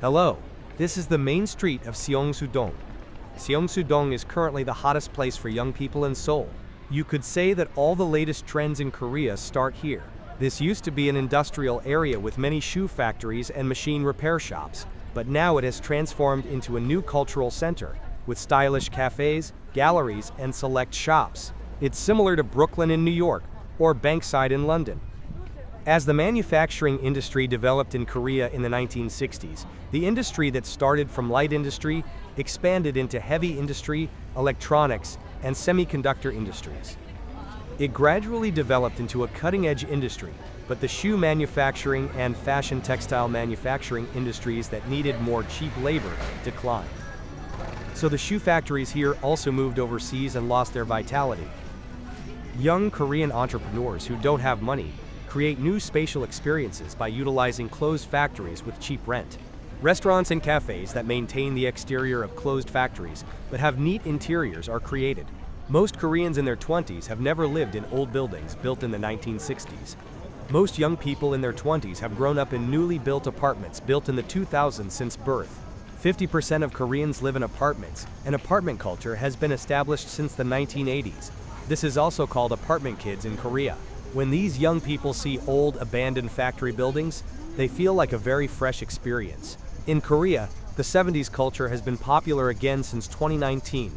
Hello, this is the main street of Seongsu-dong. Seongsu-dong is currently the hottest place for young people in Seoul. You could say that all the latest trends in Korea start here. This used to be an industrial area with many shoe factories and machine repair shops, but now it has transformed into a new cultural center, with stylish cafes, galleries, and select shops. It's similar to Brooklyn in New York, or Bankside in London. As the manufacturing industry developed in Korea in the 1960s, the industry that started from light industry expanded into heavy industry, electronics, and semiconductor industries. It gradually developed into a cutting-edge industry, but the shoe manufacturing and fashion textile manufacturing industries that needed more cheap labor declined. So the shoe factories here also moved overseas and lost their vitality. Young Korean entrepreneurs who don't have money create new spatial experiences by utilizing closed factories with cheap rent. Restaurants and cafes that maintain the exterior of closed factories but have neat interiors are created. Most Koreans in their 20s have never lived in old buildings built in the 1960s. Most young people in their 20s have grown up in newly built apartments built in the 2000s since birth. 50% of Koreans live in apartments, and apartment culture has been established since the 1980s. This is also called apartment kids in Korea. When these young people see old, abandoned factory buildings, they feel like a very fresh experience. In Korea, the 70s culture has been popular again since 2019.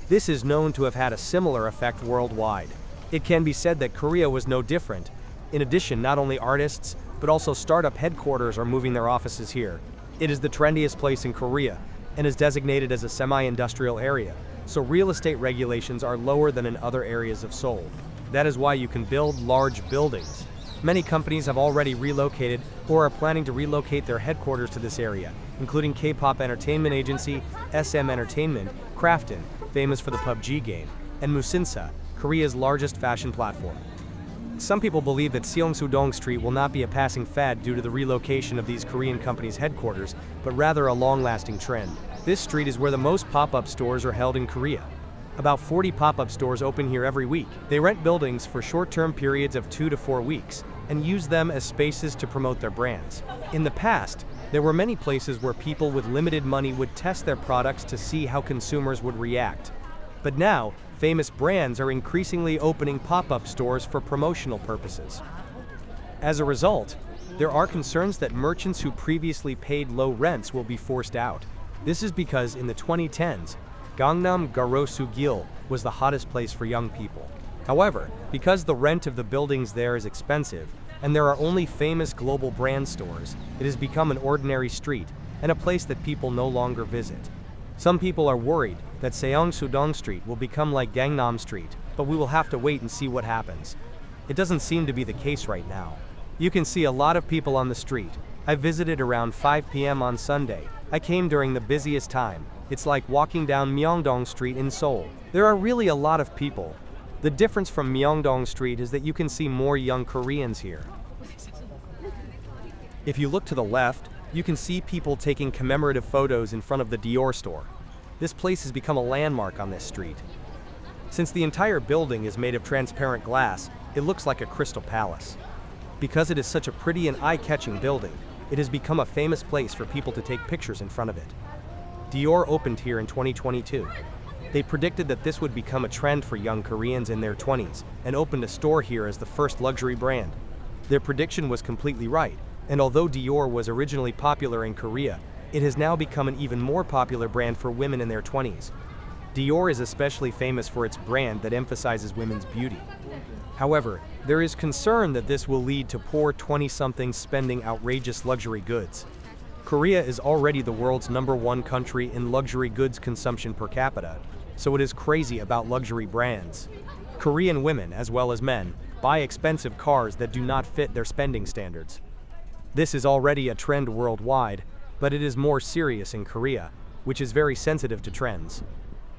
This is known to have had a similar effect worldwide. It can be said that Korea was no different. In addition, not only artists, but also startup headquarters are moving their offices here. It is the trendiest place in Korea and is designated as a semi-industrial area, so real estate regulations are lower than in other areas of Seoul. That is why you can build large buildings. Many companies have already relocated or are planning to relocate their headquarters to this area, including K-pop entertainment agency SM Entertainment, Krafton, famous for the PUBG game, and Musinsa, Korea's largest fashion platform. Some people believe that Seongsu-dong Street will not be a passing fad due to the relocation of these Korean companies' headquarters, but rather a long-lasting trend. This street is where the most pop-up stores are held in Korea. About 40 pop-up stores open here every week. They rent buildings for short-term periods of 2 to 4 weeks and use them as spaces to promote their brands. In the past, there were many places where people with limited money would test their products to see how consumers would react. But now, famous brands are increasingly opening pop-up stores for promotional purposes. As a result, there are concerns that merchants who previously paid low rents will be forced out. This is because in the 2010s, Gangnam Garo-su-gil was the hottest place for young people. However, because the rent of the buildings there is expensive, and there are only famous global brand stores, it has become an ordinary street and a place that people no longer visit. Some people are worried that Seongsu-dong Street will become like Gangnam Street, but we will have to wait and see what happens. It doesn't seem to be the case right now. You can see a lot of people on the street. I visited around 5 p.m. on Sunday. I came during the busiest time. It's like walking down Myeongdong Street in Seoul. There are really a lot of people. The difference from Myeongdong Street is that you can see more young Koreans here. If you look to the left, you can see people taking commemorative photos in front of the Dior store. This place has become a landmark on this street. Since the entire building is made of transparent glass, it looks like a crystal palace. Because it is such a pretty and eye-catching building, it has become a famous place for people to take pictures in front of it. Dior opened here in 2022. They predicted that this would become a trend for young Koreans in their 20s and opened a store here as the first luxury brand. Their prediction was completely right, and although Dior was originally popular in Korea, it has now become an even more popular brand for women in their 20s. Dior is especially famous for its brand that emphasizes women's beauty. However, there is concern that this will lead to poor 20-somethings spending outrageous luxury goods. Korea is already the world's #1 country in luxury goods consumption per capita, so it is crazy about luxury brands. Korean women, as well as men, buy expensive cars that do not fit their spending standards. This is already a trend worldwide, but it is more serious in Korea, which is very sensitive to trends.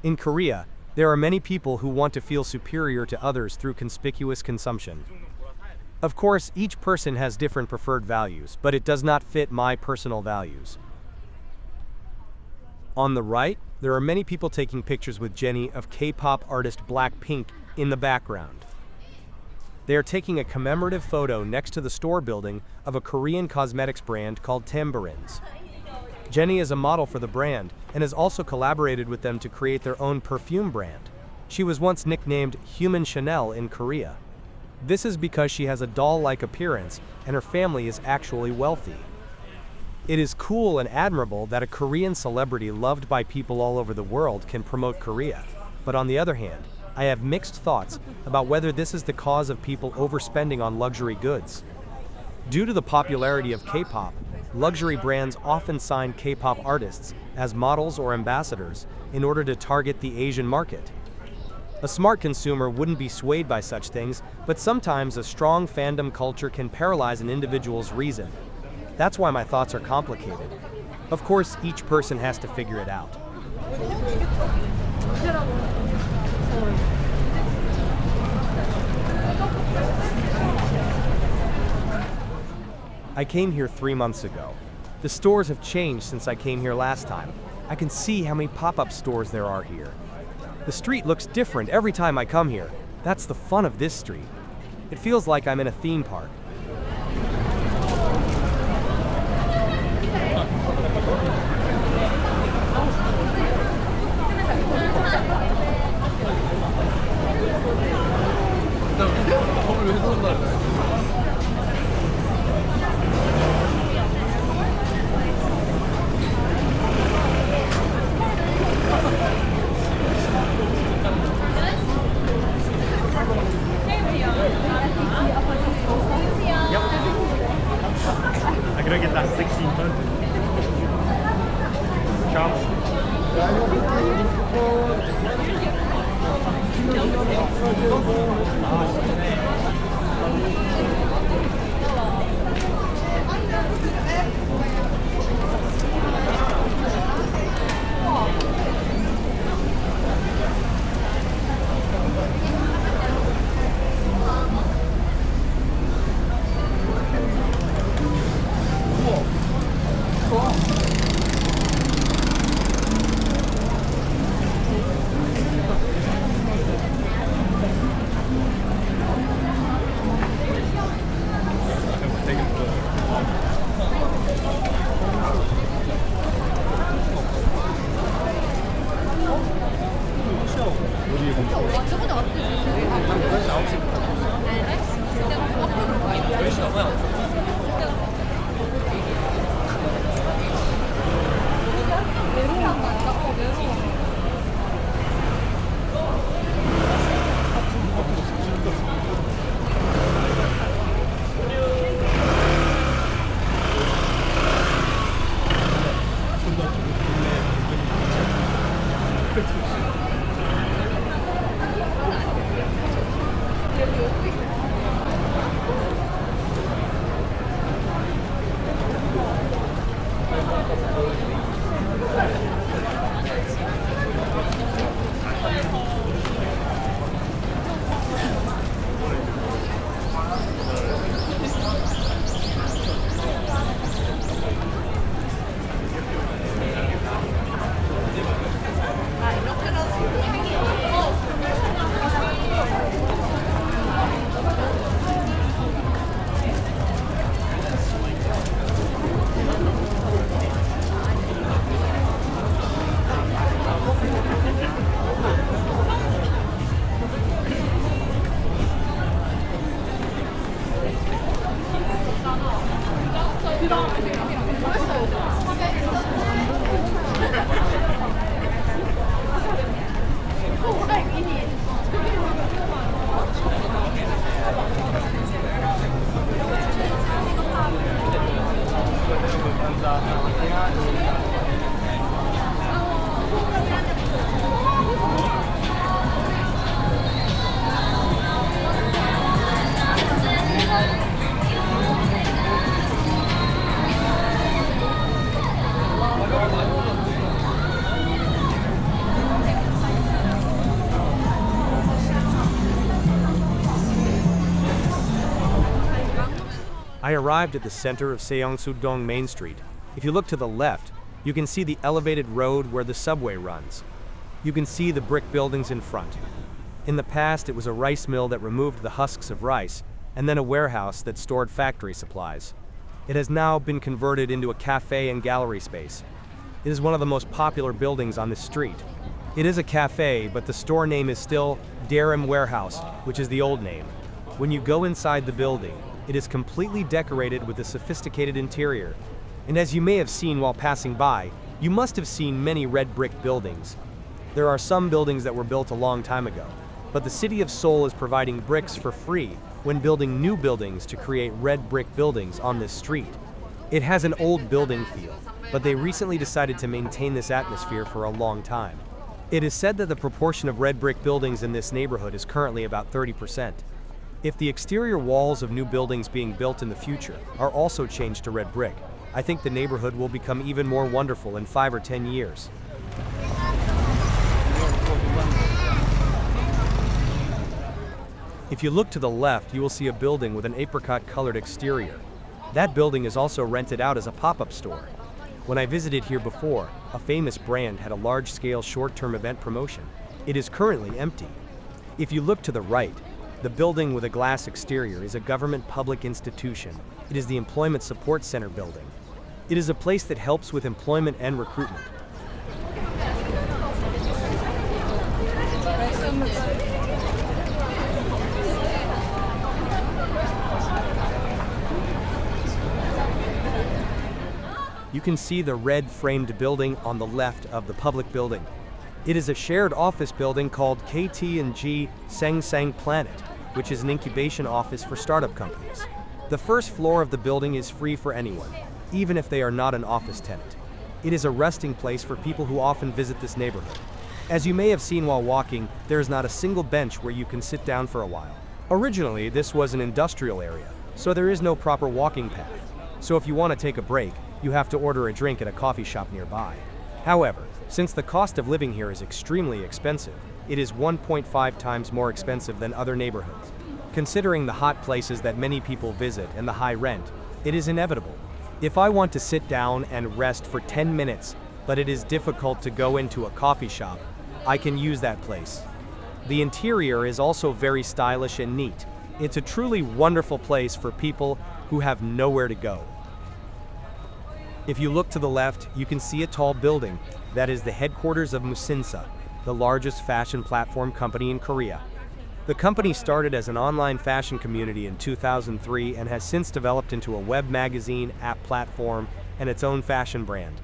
In Korea, there are many people who want to feel superior to others through conspicuous consumption. Of course, each person has different preferred values, but it does not fit my personal values. On the right, there are many people taking pictures with Jennie of K-pop artist Blackpink in the background. They are taking a commemorative photo next to the store building of a Korean cosmetics brand called Tamburins. Jennie is a model for the brand and has also collaborated with them to create their own perfume brand. She was once nicknamed Human Chanel in Korea. This is because she has a doll-like appearance and her family is actually wealthy. It is cool and admirable that a Korean celebrity loved by people all over the world can promote Korea. But on the other hand, I have mixed thoughts about whether this is the cause of people overspending on luxury goods. Due to the popularity of K-pop, luxury brands often sign K-pop artists as models or ambassadors in order to target the Asian market. A smart consumer wouldn't be swayed by such things, but sometimes a strong fandom culture can paralyze an individual's reason. That's why my thoughts are complicated. Of course, each person has to figure it out. I came here 3 months ago. The stores have changed since I came here last time. I can see how many pop-up stores there are here. The street looks different every time I come here. That's the fun of this street. It feels like I'm in a theme park. I could get that 1600. I arrived at the center of Seongsu-dong Main Street. If you look to the left, you can see the elevated road where the subway runs. You can see the brick buildings in front. In the past, it was a rice mill that removed the husks of rice, and then a warehouse that stored factory supplies. It has now been converted into a cafe and gallery space. It is one of the most popular buildings on this street. It is a cafe, but the store name is still Dior Warehouse, which is the old name. When you go inside the building, it is completely decorated with a sophisticated interior. And as you may have seen while passing by, you must have seen many red brick buildings. There are some buildings that were built a long time ago, but the city of Seoul is providing bricks for free when building new buildings to create red brick buildings on this street. It has an old building feel, but they recently decided to maintain this atmosphere for a long time. It is said that the proportion of red brick buildings in this neighborhood is currently about 30%. If the exterior walls of new buildings being built in the future are also changed to red brick, I think the neighborhood will become even more wonderful in 5 or 10 years. If you look to the left, you will see a building with an apricot-colored exterior. That building is also rented out as a pop-up store. When I visited here before, a famous brand had a large-scale short-term event promotion. It is currently empty. If you look to the right, the building with a glass exterior is a government public institution. It is the Employment Support Center building. It is a place that helps with employment and recruitment. You can see the red framed building on the left of the public building. It is a shared office building called KT&G Sangsang Planet, which is an incubation office for startup companies. The first floor of the building is free for anyone, even if they are not an office tenant. It is a resting place for people who often visit this neighborhood. As you may have seen while walking, there is not a single bench where you can sit down for a while. Originally, this was an industrial area, so there is no proper walking path. So if you want to take a break, you have to order a drink at a coffee shop nearby. However, since the cost of living here is extremely expensive, it is 1.5 times more expensive than other neighborhoods. Considering the hot places that many people visit and the high rent, it is inevitable. If I want to sit down and rest for 10 minutes, but it is difficult to go into a coffee shop, I can use that place. The interior is also very stylish and neat. It's a truly wonderful place for people who have nowhere to go. If you look to the left, you can see a tall building. That is the headquarters of Musinsa, the largest fashion platform company in Korea. The company started as an online fashion community in 2003 and has since developed into a web magazine, app platform, and its own fashion brand.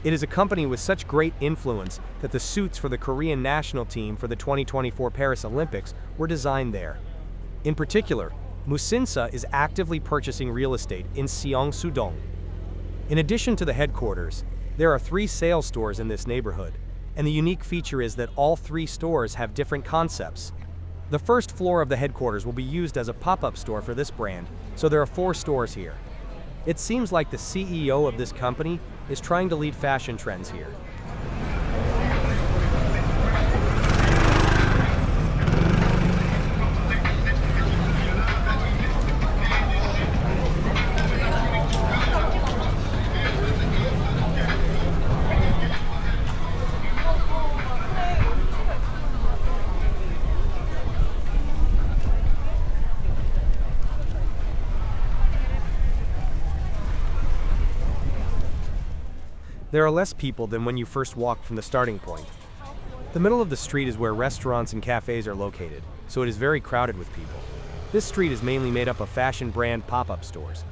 It is a company with such great influence that the suits for the Korean national team for the 2024 Paris Olympics were designed there. In particular, Musinsa is actively purchasing real estate in Seongsu-dong. In addition to the headquarters, there are 3 sales stores in this neighborhood, and the unique feature is that all 3 stores have different concepts. The first floor of the headquarters will be used as a pop-up store for this brand, so there are 4 stores here. It seems like the CEO of this company is trying to lead fashion trends here. There are less people than when you first walked from the starting point. The middle of the street is where restaurants and cafes are located, so it is very crowded with people. This street is mainly made up of fashion brand pop-up stores.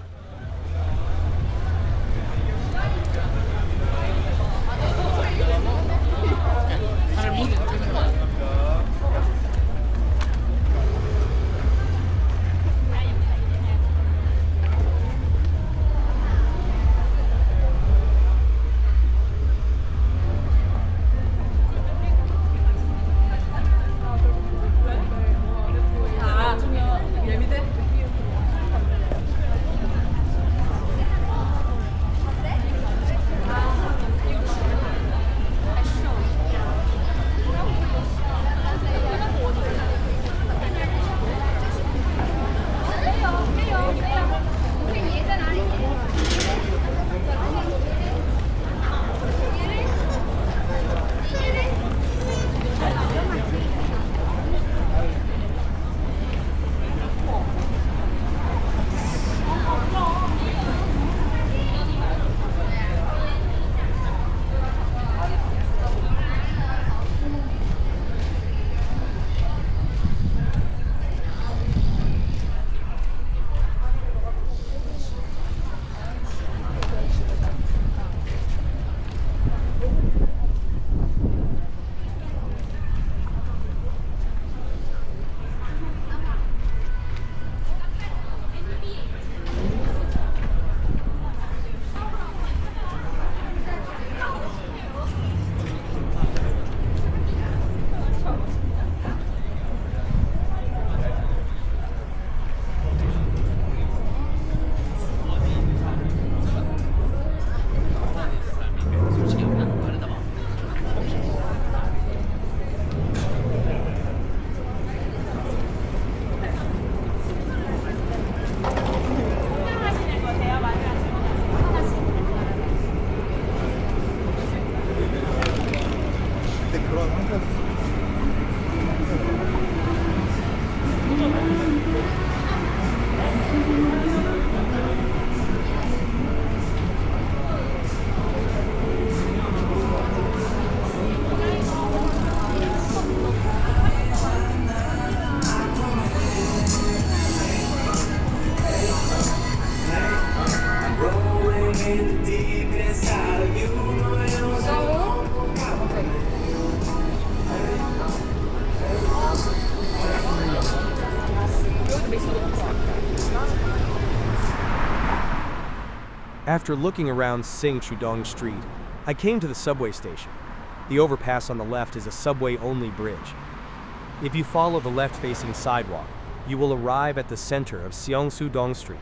After looking around Seongsu-dong Street, I came to the subway station. The overpass on the left is a subway-only bridge. If you follow the left-facing sidewalk, you will arrive at the center of Seongsu-dong Street.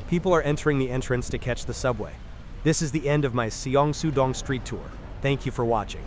People are entering the entrance to catch the subway. This is the end of my Seongsu-dong Street tour. Thank you for watching.